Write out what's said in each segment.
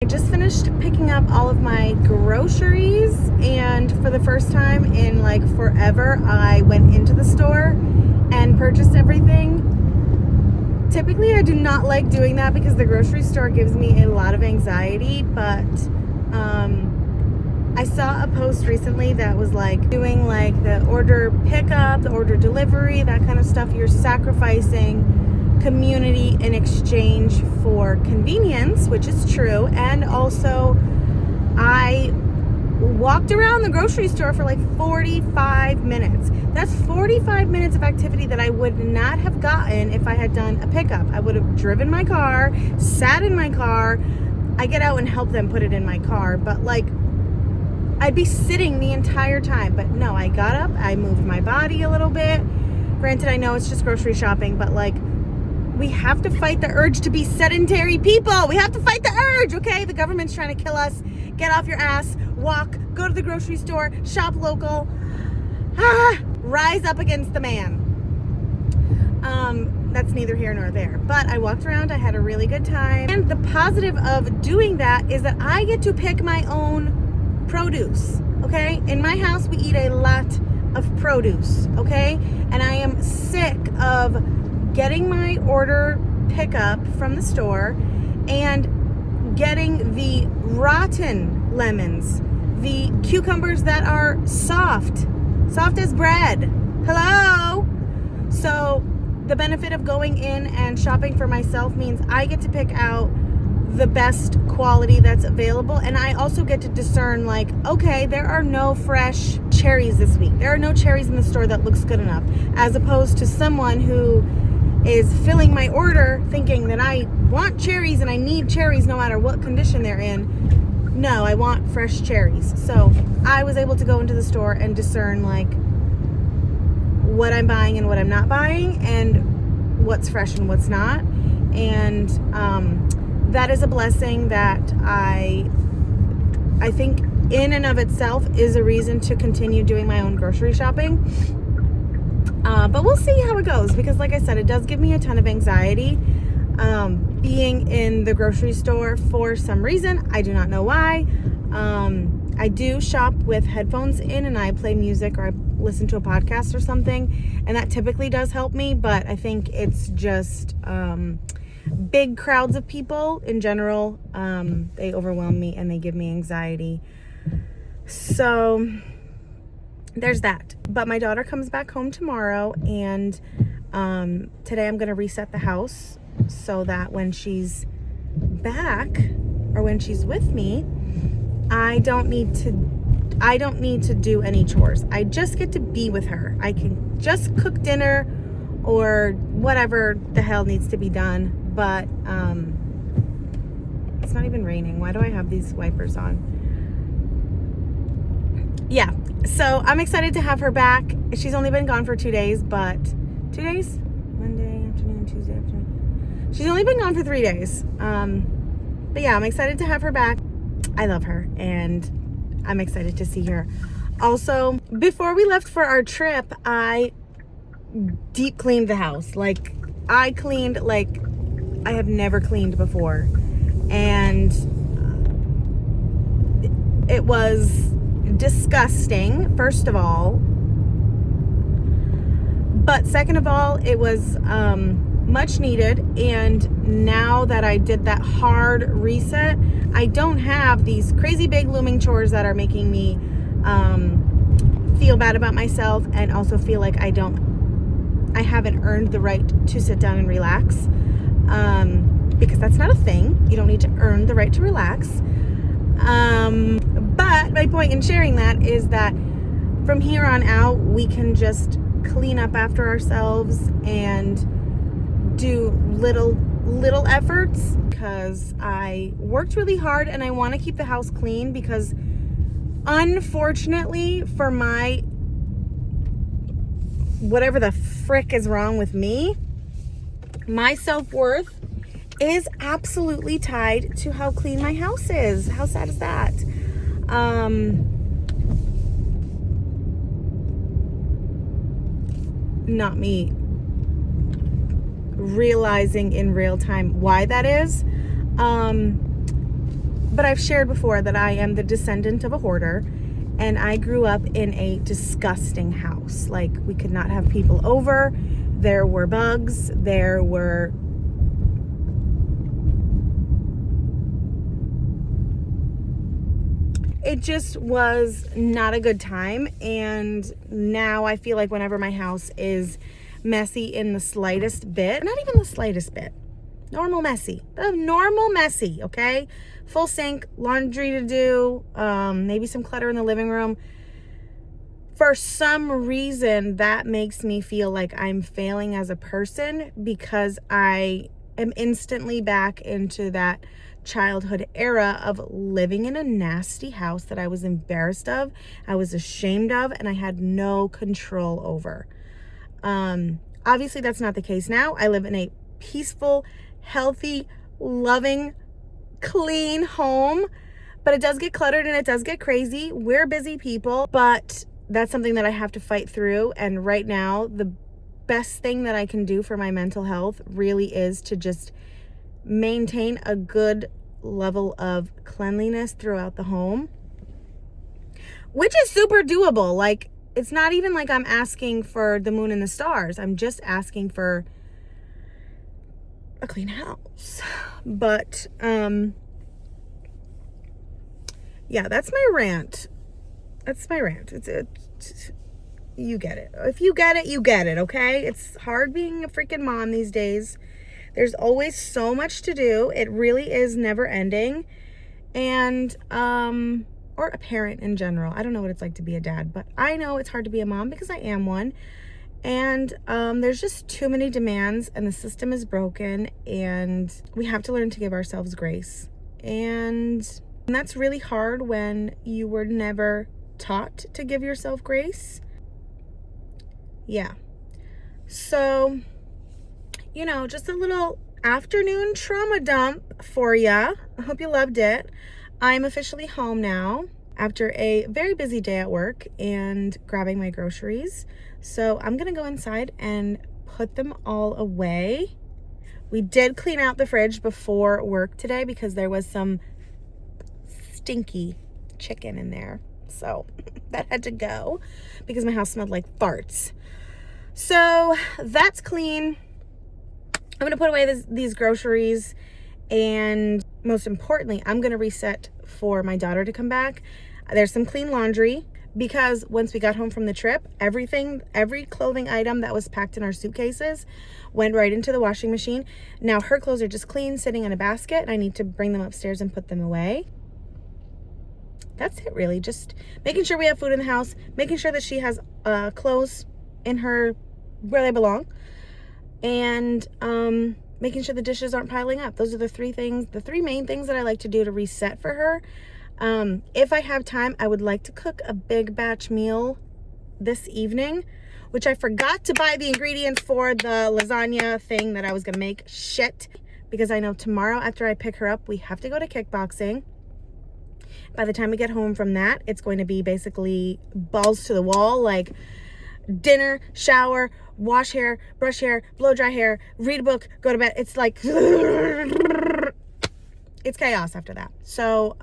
just finished picking up all of my groceries, and for the first time in like forever, I went into the store and purchased everything. Typically, I do not like doing that because the grocery store gives me a lot of anxiety, but I saw a post recently that was like doing like the order pickup, the order delivery, that kind of stuff. You're sacrificing community in exchange for convenience, which is true. And also, I walked around the grocery store for like 45 minutes. That's 45 minutes of activity that I would not have gotten if I had done a pickup. I would have driven my car, sat in my car. I get out and help them put it in my car, but like I'd be sitting the entire time. But no, I got up, I moved my body a little bit. Granted, I know it's just grocery shopping, but like we have to fight the urge to be sedentary people. We have to fight the urge, okay? The government's trying to kill us. Get off your ass, walk, go to the grocery store, shop local. Rise up against the man. That's neither here nor there. But I walked around, I had a really good time. And the positive of doing that is that I get to pick my own produce, okay? In my house, we eat a lot of produce, okay? And I am sick of getting my order pickup from the store and getting the rotten lemons, the cucumbers that are soft as bread. Hello? So the benefit of going in and shopping for myself means I get to pick out the best quality that's available, and I also get to discern like, okay, there are no fresh cherries this week. There are no cherries in the store that looks good enough, as opposed to someone who is filling my order thinking that I want cherries and I need cherries no matter what condition they're in. No, I want fresh cherries. So I was able to go into the store and discern like what I'm buying and what I'm not buying, and what's fresh and what's not. And that is a blessing that I think in and of itself is a reason to continue doing my own grocery shopping. But we'll see how it goes, because like I said, it does give me a ton of anxiety being in the grocery store for some reason. I do not know why. I do shop with headphones in and I play music or I listen to a podcast or something, and that typically does help me, but I think it's just big crowds of people in general, they overwhelm me and they give me anxiety. So there's that. But my daughter comes back home tomorrow, and today I'm going to reset the house so that when she's back or when she's with me, I don't need to do any chores. I just get to be with her. I can just cook dinner or whatever the hell needs to be done. But it's not even raining. Why do I have these wipers on? Yeah, so I'm excited to have her back. She's only been gone for 2 days, but 2 days? Monday afternoon, Tuesday afternoon. She's only been gone for 3 days. But yeah, I'm excited to have her back. I love her, and I'm excited to see her. Also, before we left for our trip, I deep cleaned the house. Like, I cleaned like I have never cleaned before. And it was disgusting, first of all. But second of all, it was much needed. And now that I did that hard reset, I don't have these crazy big looming chores that are making me feel bad about myself, and also feel like I haven't earned the right to sit down and relax, because that's not a thing. You don't need to earn the right to relax. But my point in sharing that is that from here on out, we can just clean up after ourselves and do little efforts, because I worked really hard and I want to keep the house clean, because unfortunately for my whatever the frick is wrong with me, my self-worth is absolutely tied to how clean my house is. How sad is that? Not me realizing in real time why that is. but I've shared before that I am the descendant of a hoarder, and I grew up in a disgusting house. Like, we could not have people over. There were bugs. There were it just was not a good time. And now I feel like whenever my house is messy in the slightest bit, not even the slightest bit, normal messy, okay? Full sink, laundry to do, maybe some clutter in the living room. For some reason, that makes me feel like I'm failing as a person, because I am instantly back into that childhood era of living in a nasty house that I was embarrassed of, I was ashamed of, and I had no control over. Obviously, that's not the case now. I live in a peaceful, healthy, loving, clean home, but it does get cluttered and it does get crazy. We're busy people, but that's something that I have to fight through. And right now, the best thing that I can do for my mental health really is to just maintain a good level of cleanliness throughout the home, which is super doable. Like, it's not even like I'm asking for the moon and the stars. I'm just asking for a clean house. But yeah, that's my rant. That's my rant. It's you get it. If you get it, you get it, okay? It's hard being a freaking mom these days. There's always so much to do. It really is never ending. And or a parent in general. I don't know what it's like to be a dad, but I know it's hard to be a mom because I am one. And there's just too many demands, and the system is broken, and we have to learn to give ourselves grace. And that's really hard when you were never taught to give yourself grace. Yeah. So, you know, just a little afternoon trauma dump for ya. I hope you loved it. I'm officially home now after a very busy day at work and grabbing my groceries. So I'm gonna go inside and put them all away. We did clean out the fridge before work today because there was some stinky chicken in there. So that had to go because my house smelled like farts. So that's clean. I'm gonna put away these groceries, and most importantly, I'm gonna reset for my daughter to come back. There's some clean laundry because once we got home from the trip, every clothing item that was packed in our suitcases went right into the washing machine. Now her clothes are just clean, sitting in a basket, and I need to bring them upstairs and put them away. That's it, really. Just making sure we have food in the house, making sure that she has clothes in her where they belong, and making sure the dishes aren't piling up. Those are the three main things that I like to do to reset for her. If I have time, I would like to cook a big batch meal this evening, which I forgot to buy the ingredients for the lasagna thing that I was gonna make. Shit. Because I know tomorrow after I pick her up, we have to go to kickboxing. By the time we get home from that, it's going to be basically balls to the wall, like dinner, shower, wash hair, brush hair, blow dry hair, read a book, go to bed. It's like it's chaos after that. So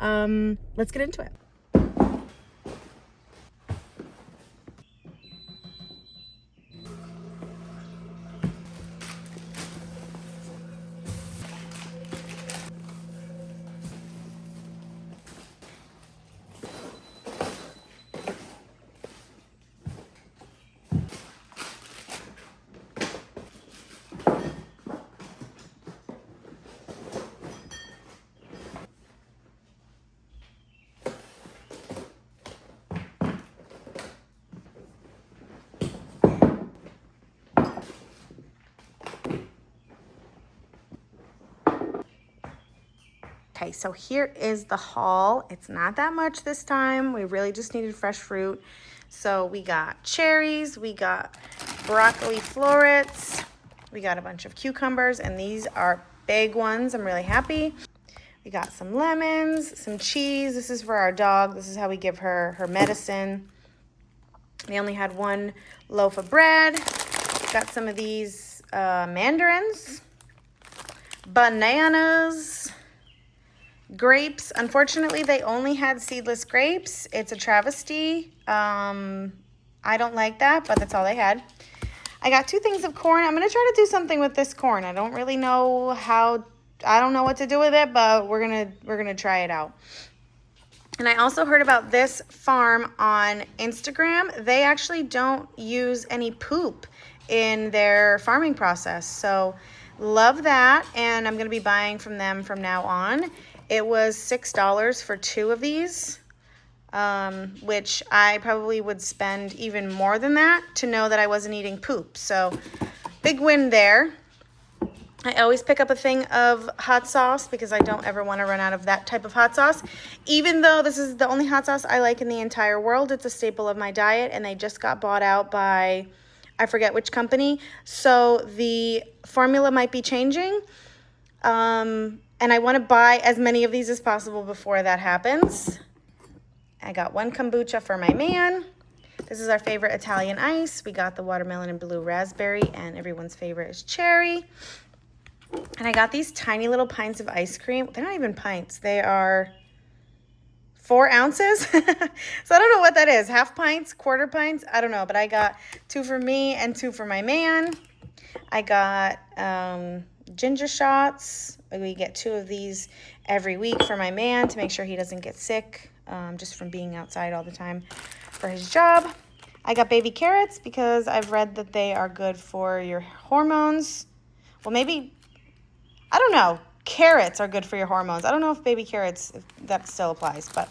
let's get into it. Okay, so here is the haul. It's not that much this time. We really just needed fresh fruit. So we got cherries, we got broccoli florets, we got a bunch of cucumbers, and these are big ones. I'm really happy. We got some lemons, some cheese. This is for our dog. This is how we give her her medicine. We only had one loaf of bread. Got some of these mandarins, bananas, Grapes, unfortunately, they only had seedless grapes. It's a travesty. I don't like that, but that's all they had. I got 2 things of corn. I'm going to try to do something with this corn. I don't really know I don't know what to do with it, but we're going to try it out. And I also heard about this farm on Instagram. They actually don't use any poop in their farming process. So love that. And I'm going to be buying from them from now on. It was $6 for 2 of these, which I probably would spend even more than that to know that I wasn't eating poop. So big win there. I always pick up a thing of hot sauce because I don't ever want to run out of that type of hot sauce. Even though this is the only hot sauce I like in the entire world, it's a staple of my diet, and they just got bought out by, I forget which company. So the formula might be changing. And I want to buy as many of these as possible before that happens. I got 1 kombucha for my man. This is our favorite Italian ice. We got the watermelon and blue raspberry, and everyone's favorite is cherry. And I got these tiny little pints of ice cream. They're not even pints. They are 4 ounces. So I don't know what that is. Half pints, quarter pints. I don't know. But I got 2 for me and 2 for my man. I got ginger shots. We get 2 of these every week for my man to make sure he doesn't get sick just from being outside all the time for his job. I got baby carrots because I've read that they are good for your hormones. Well, maybe... I don't know. Carrots are good for your hormones. I don't know if baby carrots, if that still applies, but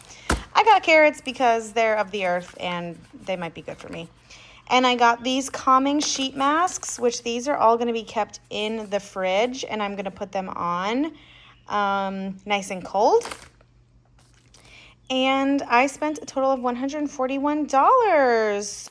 I got carrots because they're of the earth and they might be good for me. And I got these calming sheet masks, which these are all going to be kept in the fridge, and I'm going to put them on nice and cold. And I spent a total of $141.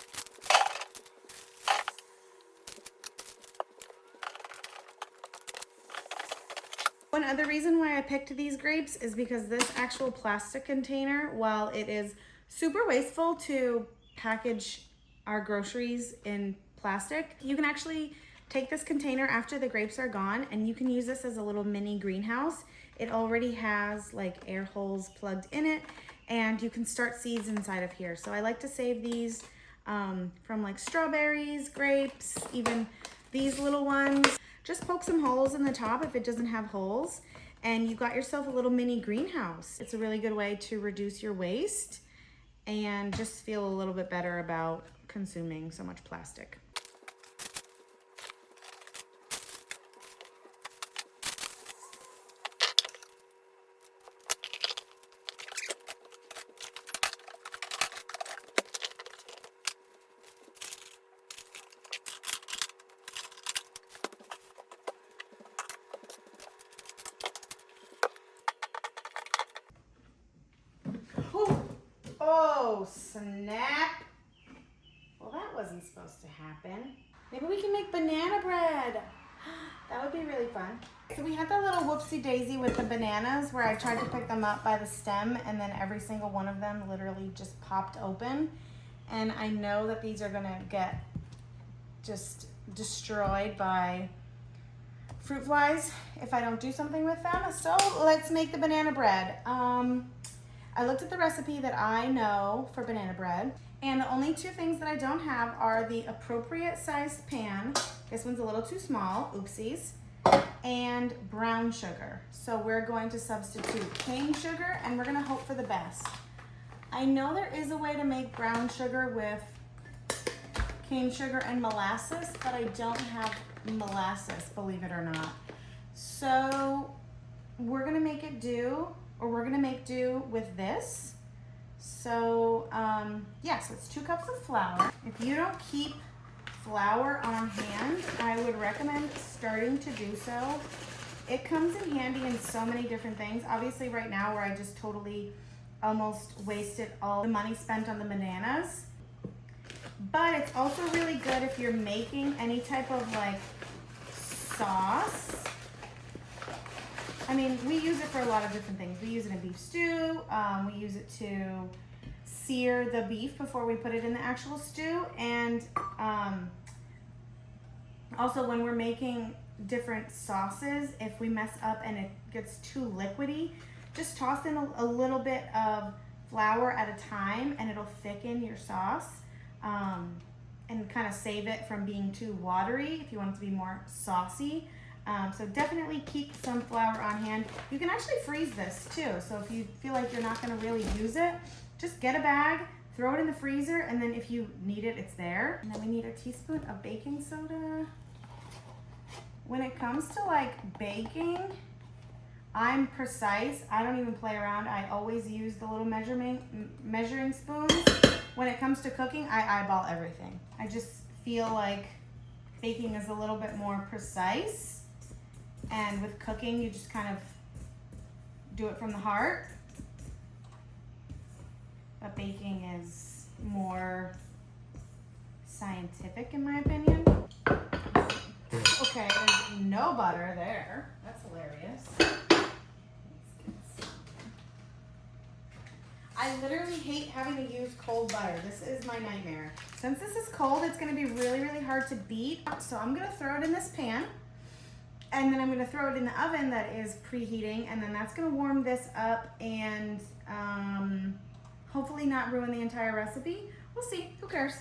One other reason why I picked these grapes is because this actual plastic container, while it is super wasteful to package our groceries in plastic, you can actually take this container after the grapes are gone and you can use this as a little mini greenhouse. It already has like air holes plugged in it and you can start seeds inside of here. So I like to save these from like strawberries, grapes, even these little ones. Just poke some holes in the top if it doesn't have holes, and you got yourself a little mini greenhouse. It's a really good way to reduce your waste and just feel a little bit better about consuming so much plastic. Oh, snap. Well, that wasn't supposed to happen. Maybe we can make banana bread. That would be really fun. So we had that little whoopsie daisy with the bananas where I tried to pick them up by the stem and then every single one of them literally just popped open. And I know that these are gonna get just destroyed by fruit flies if I don't do something with them. So let's make the banana bread. I looked at the recipe that I know for banana bread, and the only 2 things that I don't have are the appropriate sized pan. This one's a little too small, oopsies, and brown sugar. So we're going to substitute cane sugar and we're gonna hope for the best. I know there is a way to make brown sugar with cane sugar and molasses, but I don't have molasses, believe it or not. So we're gonna make it do, or we're gonna make do with this. So yeah, so it's 2 cups of flour. If you don't keep flour on hand, I would recommend starting to do so. It comes in handy in so many different things. Obviously right now where I just totally almost wasted all the money spent on the bananas. But it's also really good if you're making any type of like sauce. I mean, we use it for a lot of different things. We use it in beef stew. We use it to sear the beef before we put it in the actual stew. And also when we're making different sauces, if we mess up and it gets too liquidy, Just toss in a little bit of flour at a time and it'll thicken your sauce, and kind of save it from being too watery if you want it to be more saucy. So definitely keep some flour on hand. You can actually freeze this too. So if you feel like you're not gonna really use it, just get a bag, throw it in the freezer, and then if you need it, it's there. And then we need a teaspoon of baking soda. When it comes to like baking, I'm precise. I don't even play around. I always use the little measuring spoons. When it comes to cooking, I eyeball everything. I just feel like baking is a little bit more precise. And with cooking, you just kind of do it from the heart. But baking is more scientific in my opinion. Okay, there's no butter there. That's hilarious. I literally hate having to use cold butter. This is my nightmare. Since this is cold, it's gonna be really, really hard to beat. So I'm gonna throw it in this pan, and then I'm gonna throw it in the oven that is preheating, and then that's gonna warm this up and hopefully not ruin the entire recipe. We'll see, who cares?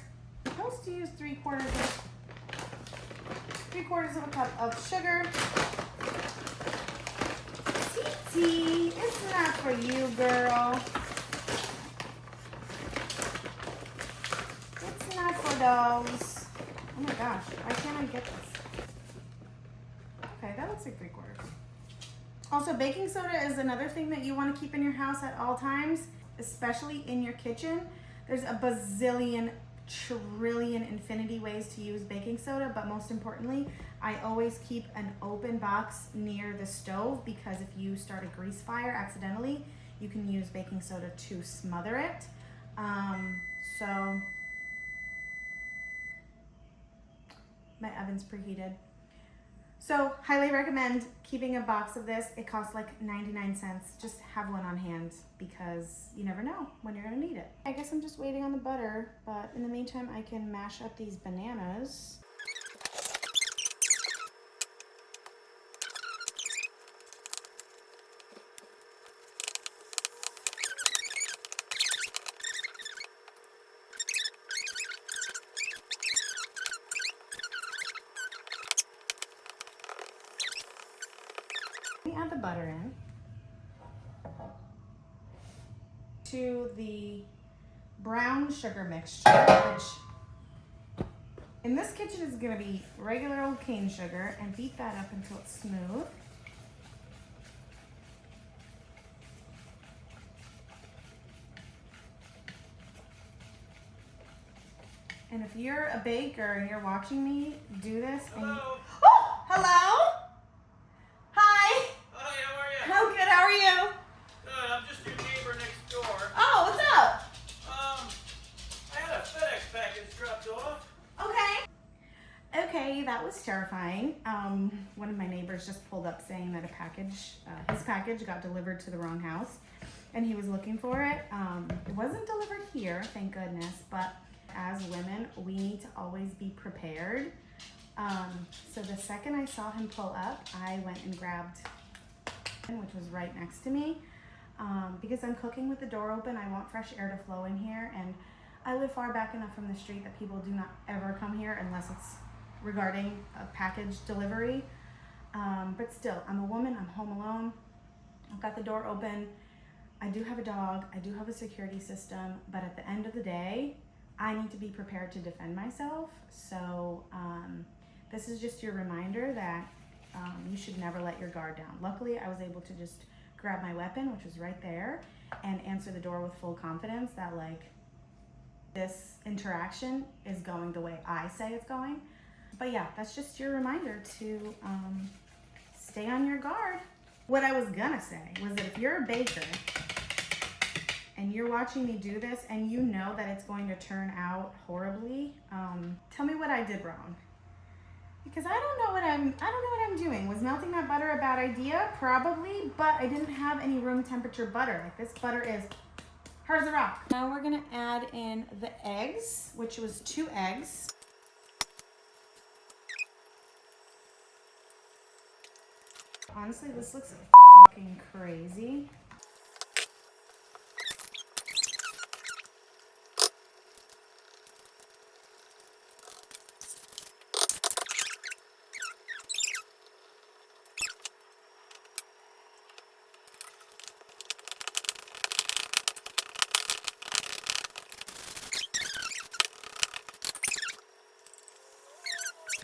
I'm supposed to use 3/4 of a cup of sugar. Tea, it's not for you, girl. It's not for those. Oh my gosh, why can't I get this? Okay, that looks like 3/4. Also, baking soda is another thing that you want to keep in your house at all times, especially in your kitchen. There's a bazillion, trillion, infinity ways to use baking soda, but most importantly, I always keep an open box near the stove, because if you start a grease fire accidentally, you can use baking soda to smother it. So my oven's preheated. So highly recommend keeping a box of this. It costs like 99 cents. Just have one on hand because you never know when you're gonna need it. I guess I'm just waiting on the butter, but in the meantime, I can mash up these bananas. Let me add the butter in to the brown sugar mixture, which in this kitchen is going to be regular old cane sugar, and beat that up until it's smooth. And if you're a baker and you're watching me do this, and Hello. Oh, hello. Hi. Hi, how are you? How good? How are you? Good, I'm just your neighbor next door. Oh, what's up? I had a FedEx package dropped off. Okay. Okay, that was terrifying. One of my neighbors just pulled up saying that his package got delivered to the wrong house, and he was looking for it. It wasn't delivered here, thank goodness, but as women, we need to always be prepared. So the second I saw him pull up, I went and grabbed, which was right next to me. Because I'm cooking with the door open, I want fresh air to flow in here, and I live far back enough from the street that people do not ever come here unless it's regarding a package delivery. But still, I'm a woman, I'm home alone, I've got the door open, I do have a dog, I do have a security system, but at the end of the day, I need to be prepared to defend myself. So this is just your reminder that you should never let your guard down. Luckily, I was able to just grab my weapon, which was right there, and answer the door with full confidence that like this interaction is going the way I say it's going. But yeah, that's just your reminder to stay on your guard. What I was gonna say was that if you're a baker and you're watching me do this and you know that it's going to turn out horribly, tell me what I did wrong. Because I don't know what I'm doing. Was melting that butter a bad idea? Probably, but I didn't have any room temperature butter. Like, this butter is hard as a rock. Now we're gonna add in the eggs, which was 2 eggs. Honestly, this looks fucking crazy.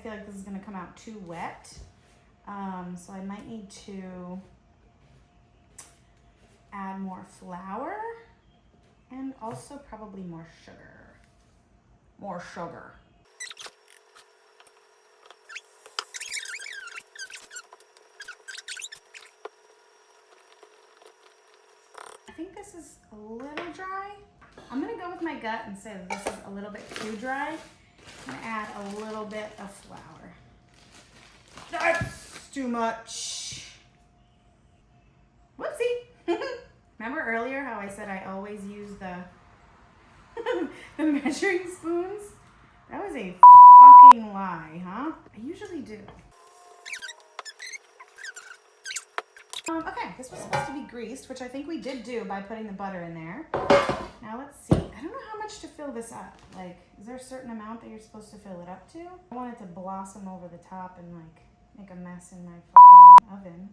feel like this is gonna come out too wet. So I might need to add more flour and also probably more sugar. More sugar. I think this is a little dry. I'm gonna go with my gut and say that this is a little bit too dry. I'm gonna add a little bit of flour. That's too much. Whoopsie. Remember earlier how I said I always use the the measuring spoons? That was a fucking lie, huh? I usually do. Okay, this was supposed to be greased, which I think we did do by putting the butter in there. Now let's see. I don't know how much to fill this up. Like, is there a certain amount that you're supposed to fill it up to? I want it to blossom over the top and like make a mess in my fucking oven.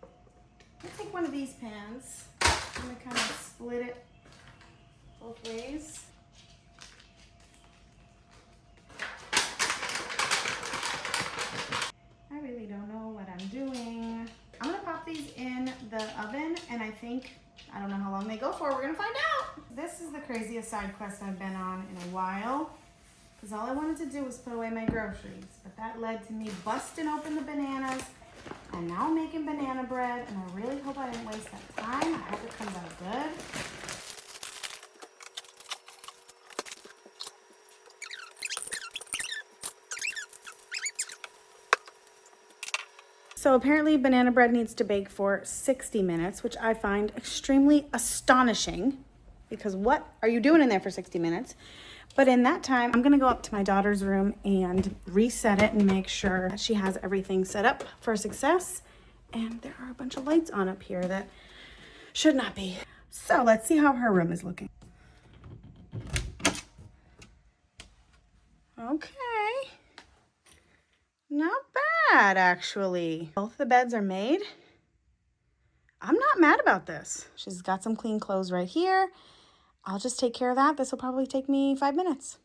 I'm gonna take one of these pans. I'm gonna kind of split it both ways. I really don't know what I'm doing. I'm gonna pop these in the oven, and I think, I don't know how long they go for, we're gonna find out. This is the craziest side quest I've been on in a while, because all I wanted to do was put away my groceries, but that led to me busting open the bananas, and now I'm making banana bread, and I really hope I didn't waste that time. I hope it comes out good. So apparently banana bread needs to bake for 60 minutes, which I find extremely astonishing, because what are you doing in there for 60 minutes? But in that time, I'm gonna go up to my daughter's room and reset it and make sure that she has everything set up for success. And there are a bunch of lights on up here that should not be. So let's see how her room is looking. Okay. Not bad, actually. Both the beds are made. I'm not mad about this. She's got some clean clothes right here. I'll just take care of that. This will probably take me 5 minutes.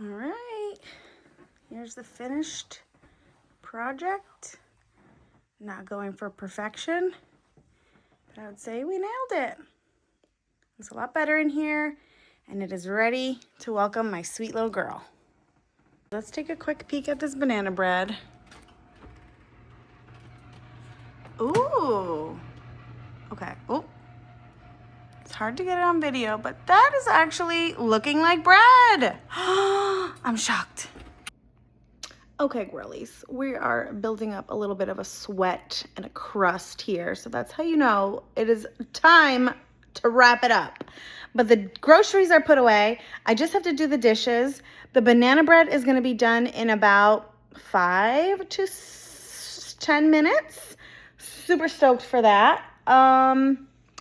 All right, here's the finished project. Not going for perfection, but I would say we nailed it. It's a lot better in here, and it is ready to welcome my sweet little girl. Let's take a quick peek at this banana bread. Ooh, okay, oh. It's hard to get it on video, but that is actually looking like bread. I'm shocked. Okay, girlies, we are building up a little bit of a sweat and a crust here. So that's how you know it is time to wrap it up. But the groceries are put away. I just have to do the dishes. The banana bread is gonna be done in about 5 to 10 minutes. Super stoked for that.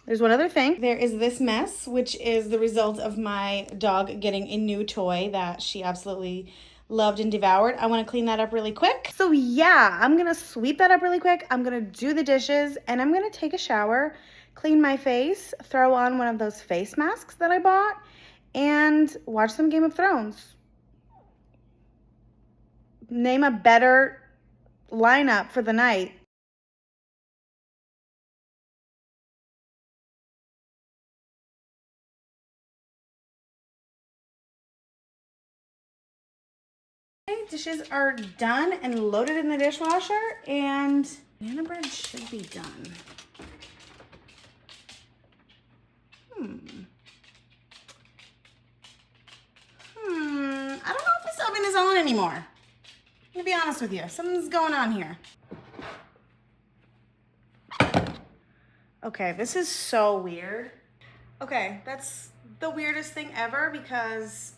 There's one other thing. There is this mess, which is the result of my dog getting a new toy that she absolutely loved and devoured. I want to clean that up really quick. So yeah, I'm going to sweep that up really quick. I'm going to do the dishes and I'm going to take a shower, clean my face, throw on one of those face masks that I bought, and watch some Game of Thrones. Name a better lineup for the night. Okay, dishes are done and loaded in the dishwasher, and banana bread should be done. I don't know if this oven is on anymore. I'm gonna be honest with you. Something's going on here. Okay, this is so weird. Okay, that's the weirdest thing ever because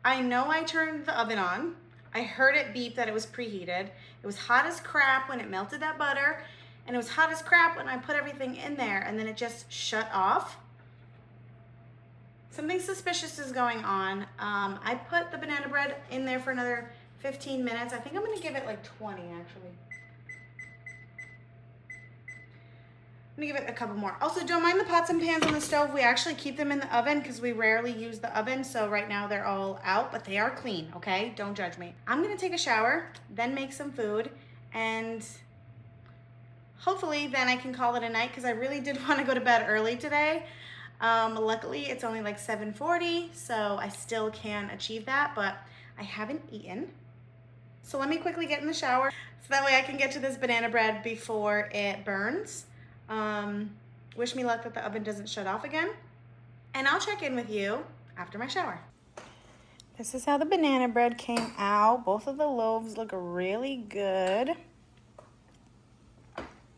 I know I turned the oven on. I heard it beep that it was preheated. It was hot as crap when it melted that butter, and it was hot as crap when I put everything in there, and then it just shut off. Something suspicious is going on. I put the banana bread in there for another 15 minutes. I think I'm gonna give it like 20 actually. I'm gonna give it a couple more. Also, don't mind the pots and pans on the stove. We actually keep them in the oven because we rarely use the oven. So right now they're all out, but they are clean, okay? Don't judge me. I'm gonna take a shower, then make some food, and hopefully then I can call it a night because I really did want to go to bed early today. Luckily it's only like 7:40, so I still can achieve that, but I haven't eaten. So let me quickly get in the shower so that way I can get to this banana bread before it burns. Wish me luck that the oven doesn't shut off again. And I'll check in with you after my shower. This is how the banana bread came out. Both of the loaves look really good.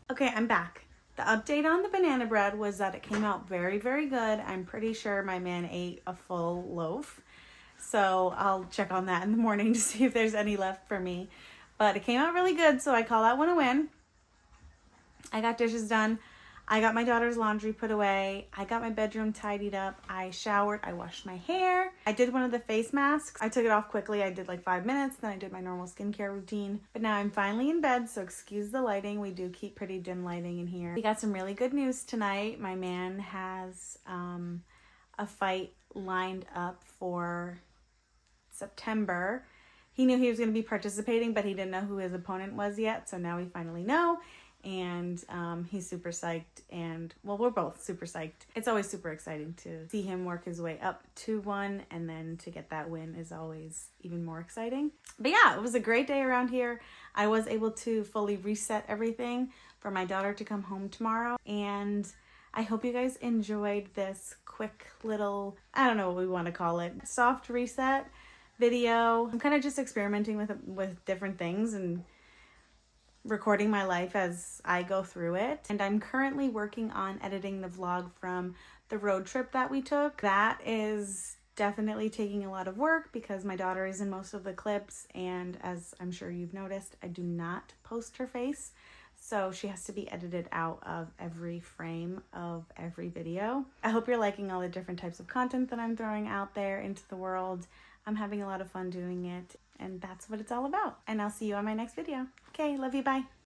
Okay, I'm back. The update on the banana bread was that it came out very, very good. I'm pretty sure my man ate a full loaf. So I'll check on that in the morning to see if there's any left for me. But it came out really good, so I call that one a win. I got dishes done. I got my daughter's laundry put away. I got my bedroom tidied up. I showered. I washed my hair. I did one of the face masks. I took it off quickly. I did like 5 minutes. Then I did my normal skincare routine. But now I'm finally in bed, so excuse the lighting. We do keep pretty dim lighting in here. We got some really good news tonight. My man has a fight lined up for September. He knew he was going to be participating, but he didn't know who his opponent was yet. So now we finally know. And he's super psyched, and well, we're both super psyched. It's always super exciting to see him work his way up to one, and then to get that win is always even more exciting. But yeah, it was a great day around here. I was able to fully reset everything for my daughter to come home tomorrow, and I hope you guys enjoyed this quick little, I don't know what we want to call it, soft reset video. I'm kind of just experimenting with different things and recording my life as I go through it. And I'm currently working on editing the vlog from the road trip that we took. That is definitely taking a lot of work because my daughter is in most of the clips, and as I'm sure you've noticed, I do not post her face. So she has to be edited out of every frame of every video. I hope you're liking all the different types of content that I'm throwing out there into the world. I'm having a lot of fun doing it, and that's what it's all about. And I'll see you on my next video. Okay, love you, bye.